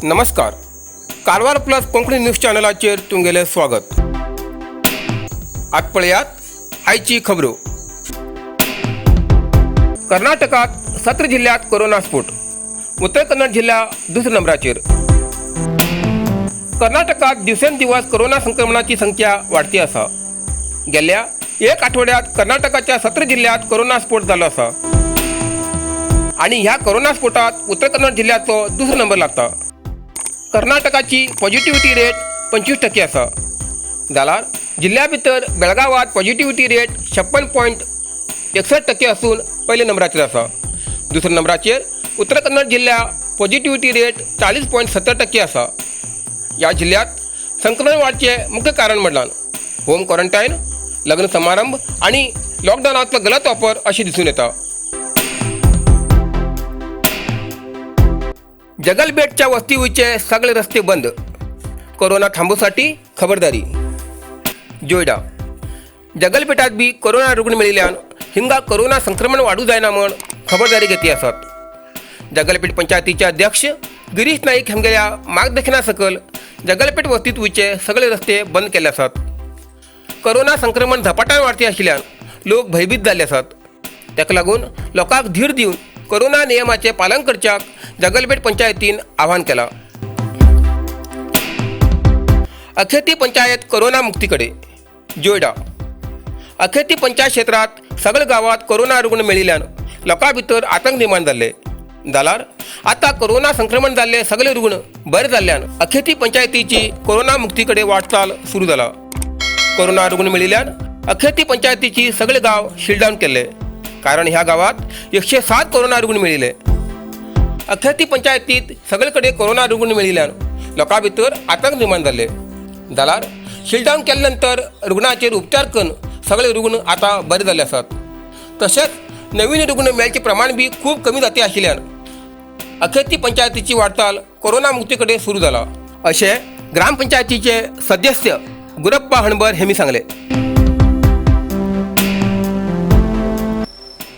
नमस्कार. Karwar plus Konkani news चॅनलाचेर तुमगेलें स्वागत. आज पळयात आयची खबरो. कर्नाटकात 17 जिल्ह्यात कोरोना स्फोट. उत्तर कन्नड जिल्हा दुसऱ्या नंबराचेर. कर्नाटकात दिवसेंदिवस कोरोना संक्रमणाची संख्या वाढती आसा. गेल्या एक आठवड्यात कर्नाटकाच्या 17 जिल्ह्यात कोरोना स्फोट जालो आसा आणि ह्या कोरोना स्फोटात उत्तर कन्नड जिल्ह्याचो दुसरो नंबर लागता. कर्नाटकाची पॉझिटिव्हिटी रेट 25% आसा. जाल्यार जिल्ह्या भितर बेळगावात पॉझिटिव्हिटी रेट 56.61% असून पयल्या नंबराचेर आसा. दुसऱ्या नंबराचेर उत्तर कन्नड जिल्ह्या पॉझिटिव्हिटी रेट 40.70% आसा. या जिल्ह्यात संक्रमण वाढचे मुख्य कारण म्हणल्यार होम क्वारंटाईन, लग्न समारंभ आणि लॉकडाऊनाचो गलत वापर अशी दिसून येता. जगलबेटच्या वस्तीवयचे सगळे रस्ते बंद. कोरोना थांबवसाठी खबरदारी. जोयडा जगलबेटात बी कोरोना रुग्ण मेळिल्ल्यान हिंगा कोरोना संक्रमण वाडू जायना म्हण खबरदारी घेतली आसात. जगलपेट पंचायतीचे अध्यक्ष गिरीश नाईक हांगेल्या मार्गदर्शना सकल जगलपेट वस्तीत वयचे सगळे रस्ते बंद केले आसात. कोरोना संक्रमण झपाट्यान वाडचे आशिल्ल्यान लोक भयभीत जाल्ले आसात. ताका लागून लोकांक धीर दिवन कोरोना नियमाचे पालन करच्याक जगलबेट पंचायतीन आवाहन केला. अखेती पंचायत कोरोना मुक्तीकडे. जोयडा अखेती पंचायत क्षेत्रात सगळ्या गावात कोरोना रुग्ण मेळिल्ल्यान लोकां भितर आतंक निर्माण जाल्ले. जाल्यार आता कोरोना संक्रमण जाल्ले सगळे रुग्ण बरे जाल्ल्यान अखेती पंचायतीची कोरोना मुक्तीकडे वाटचाल सुरू जाला. कोरोना रुग्ण मेळिल्ल्यान अखेती पंचायतीची सगळे गाव शिलडाऊन केले, कारण ह्या गावात 107 कोरोना रुग्ण मेळिल्ले. अखेती पंचायतीत सगळीकडे कोरोना रुग्ण मेळिल्ल्यान लोकां भितर आतंक निर्माण जाल्ले. जाल्यार शिलडाऊन केले नंतर रुग्णाचेर उपचार करून सगळे रुग्ण आता बरे जाल्ले आसात. तशेंच नवीन रुग्ण मेळचे प्रमाण बी खूब कमी जाती आशिल्ल्यान अखेती पंचायतीची वाटचाल कोरोना मुक्तीकडे सुरू जाला, अशें ग्रामपंचायतीचे सदस्य गुरप्पा हणबर हेमी सांगले.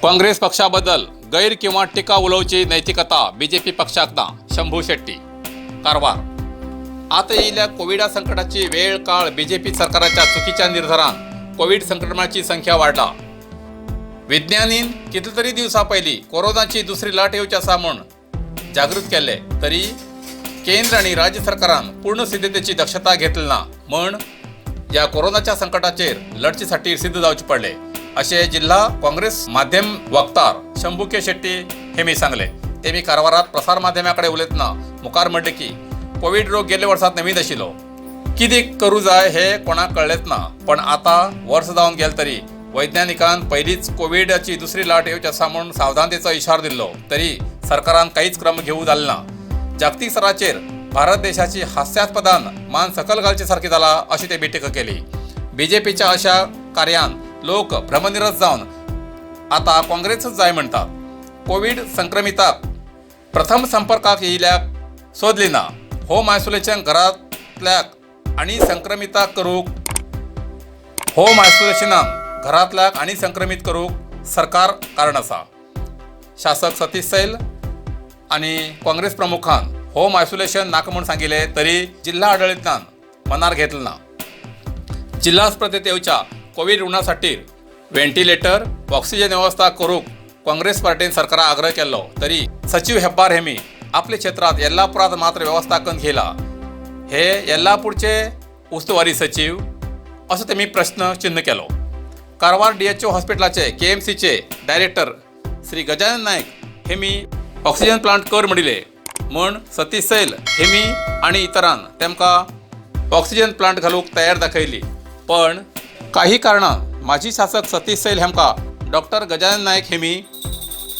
काँग्रेस पक्षाबद्दल गैर किंवा टिका उलोवची नैतिकता बीजेपी पक्षाक ना. शंभू शेट्टी, कारवार. आता येयल्या कोविडा संकटाची वेळ काळ बीजेपी सरकाराच्या चुकीच्या निर्धारान कोविड संक्रमणाची संख्या वाढला. विज्ञानीन कितले तरी दिवसां पयलीं कोरोनाची दुसरी लाट येवची आसा म्हूण जागृत केले, तरी केंद्र आणि राज्य सरकारान पूर्ण सिद्धतेची दक्षता घेतली ना म्हूण ह्या कोरोनाच्या संकटाचेर लढचेसाठी सिद्ध जावचे पडले, असे जिल्हा काँग्रेस माध्यम वक्तार शंभूके शेट्टी हेमी सांगले. तेमी कारवारात प्रसार माध्यमाकडे उलयतना मुखार म्हणले की कोविड रोग गेल्या वर्सात नवीन आशिल्लो. कितें करूं जाय हे कोणाक कळलेच ना, पण आता वर्स जावन गेले तरी वैज्ञानिकान पयलींच कोविडाची दुसरी लाट येवची आसा म्हूण सावधानतेचो इशारो दिल्लो, तरी सरकारान कांयच क्रम घेवूं जालें ना. जागतीक स्तराचेर भारत देशाची हास्यास्पदान मान सकल घालचे सारखी जाला अशी ते टिका केली. बीजेपीच्या अशा कार्यान लोक भ्रमनिरस जावन आता काँग्रेसच जाय म्हणटात. कोविड संक्रमिताक प्रथम संपर्काक येयल्याक सोदली ना. होम आयसोलेशन घरांतल्याक आनी संक्रमिताक करूंक घरांतल्याक आनी संक्रमित करूंक सरकार कारण आसा. शासक सतीश सैल आनी काँग्रेस प्रमुखान होम आयसोलेशन नाका म्हूण सांगिल्ले, तरी जिल्हा आडळितान मनार घेतले ना. जिल्हा अस्पतालेत येवच्या कोविड रुग्णांसाठी व्हेंटिलेटर, ऑक्सिजन व्यवस्था करूंक काँग्रेस पार्टीन सरकाराक आग्रह केल्लो, तरी सचिव हेब्बार हेमी आपल्या क्षेत्रात येल्लापुरात मात्र व्यवस्था करून घेला. हे येल्लापूरचे उस्तुवारी सचिव असो तेमी प्रश्न चिन्ह केलो. कारवार DHO हॉस्पिटलाचे KMCचे डायरेक्टर श्री गजानन नायक हेमी ऑक्सिजन प्लांट कर म्हणिले म्हूण सतीश सैल हेमी आनी इतरान तेमकां ऑक्सिजन प्लांट घालूंक तयार दाखयली, पण काही कारणान माजी शासक सतीश सैल हेमकां डॉक्टर गजानन नायक हेमी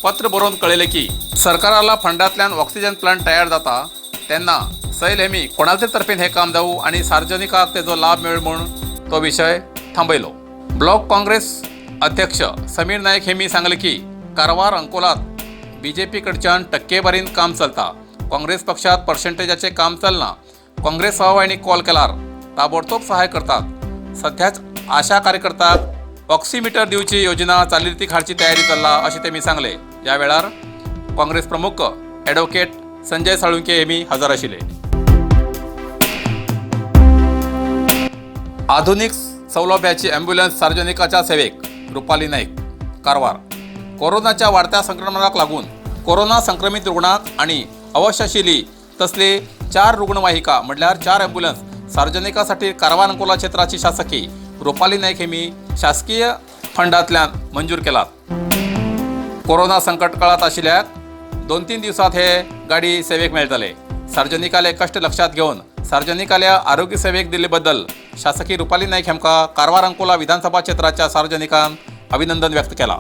पत्र बरोवन कळयलें की सरकाराला फंडांतल्यान ऑक्सिजन प्लांट तयार जाता तेन्ना सैल हेमी कोणाचे तर्फेन हें काम जावूं आनी सार्वजनिकाक तेजो लाभ मेळ्ळो म्हूण तो विशय थांबयलो. ब्लॉक काँग्रेस अध्यक्ष समीर नायक हेमी सांगले की कारवार अंकोलात बीजेपी कडच्यान टक्केवारीन काम चलता. काँग्रेस पक्षात पर्सेंटेजाचे काम चलना. काँग्रेस सभावाहिनी कॉल केल्यार ताबडतोब सहाय करतात. सध्याच आशा कार्यकर्त्याक ऑक्सिमीटर दिवची योजना चालीरीतीक हाडची तयारी चल्ला अशें तेमी सांगले. ह्या वेळार काँग्रेस प्रमुख ॲडव्होकेट संजय साळुंके हेमी हजर आशिल्ले. आधुनिक सौलभ्याची ॲम्ब्युलन्स सार्वजनिकाच्या सेवेक रुपाली नाईक कारवार. कोरोनाच्या वाढत्या संक्रमणाक लागून कोरोना संक्रमित रुग्णाक आणि अवश्यशिली तसले 4 रुग्णवाहिका म्हटल्यार 4 ॲम्ब्युलन्स सार्वजनिकासाठी कारवार अंकोला क्षेत्राची शासकी रुपाली नाईक हेमी शासकीय फंडांतल्यान मंजूर केलात. कोरोना संकट काळात आशिल्ल्याक 2-3 दिवसात हे गाडी सेवेक मेळटले. सार्वजनिकाले कष्ट लक्षात घेऊन सार्वजनिकाल्या आरोग्य सेवेक दिल्ले बद्दल शासकी रुपाली नाईक हेमका कारवार अंकोला विधानसभा क्षेत्राच्या सार्वजनिकान अभिनंदन व्यक्त केला.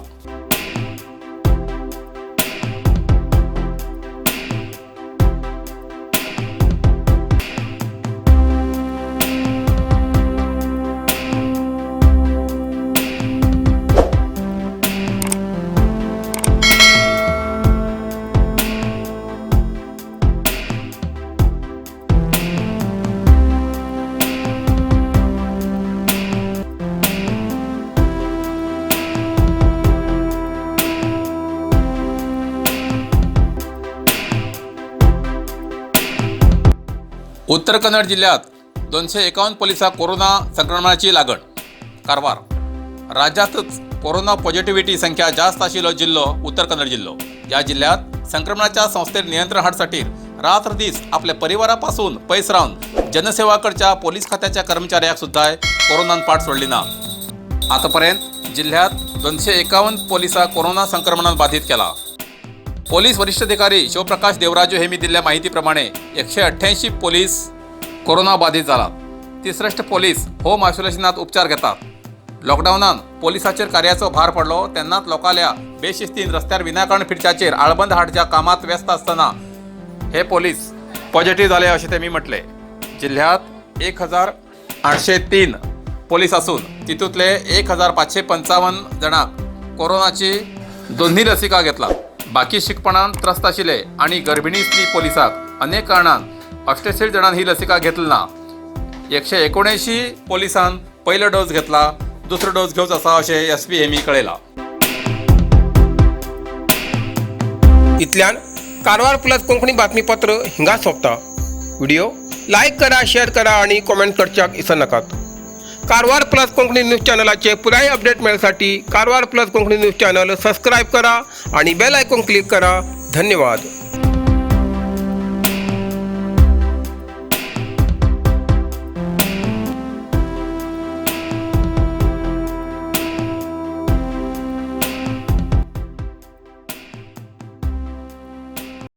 उत्तर कन्नड जिल्ह्यात 251 पोलिसांक कोरोना संक्रमणाची लागण. कारवार. राज्यातच कोरोना पॉझिटिव्हिटी संख्या जास्त आशिल्लो जिल्हो उत्तर कन्नड जिल्हो. या जिल्ह्यात संक्रमणाच्या संस्थेर नियंत्रण हाडसाठी रात्र दीस आपल्या परिवारापासून पयस रावन जनसेवा करच्या पोलीस खात्याच्या कर्मचाऱ्याक सुद्धा कोरोनान पाठ सोडली ना. आतापर्यंत जिल्ह्यात 251 पोलिसांक कोरोना संक्रमणान बाधित केला. पोलीस वरिष्ठ अधिकारी शिवप्रकाश देवराजू हेमी दिल्ल्या माहितीप्रमाणे 188 पोलीस कोरोना बाधित जालात. 63 पोलीस होम आयसोलेशनात उपचार घेतात. लॉकडाऊनान पोलिसांचेर कार्याचो भार पडलो तेन्नाच लोकांल्या बेशिस्तीन रस्त्यार विनाकारण फिरच्याचेर आळबंद हाडच्या कामात व्यस्त असताना हे पोलीस पॉझिटिव्ह झाले अशें तेमी म्हटले. जिल्ह्यात 1803 पोलीस असून तितूंतले 1555 जणांक कोरोनाची दोन्ही लसिका घेतला. बाकी शिकपणान त्रस्त आशिल्ले आणि गर्भिणी स्त्री पोलिसांक अनेक कारणान 68 जणांनी ही लसिका घेतली ना. 179 पोलिसांन पयलो डोस घेतला, दुसरो डोस घेवचो आसा अशें SP हेमी कळयला. इतल्यान कारवार प्लस कोंकणी बातमीपत्र हिंगा सोंपता. व्हिडिओ लाईक करा, शेअर करा आणि कॉमेंट करच्याक विसरू नकात. कारवार प्लस कोंकणी न्यूज चॅनलाचे पुराय अपडेट मिळण्यासाठी Karwar plus Konkani news channel subscribe करा आणि बेल आयकॉन क्लिक करा. धन्यवाद.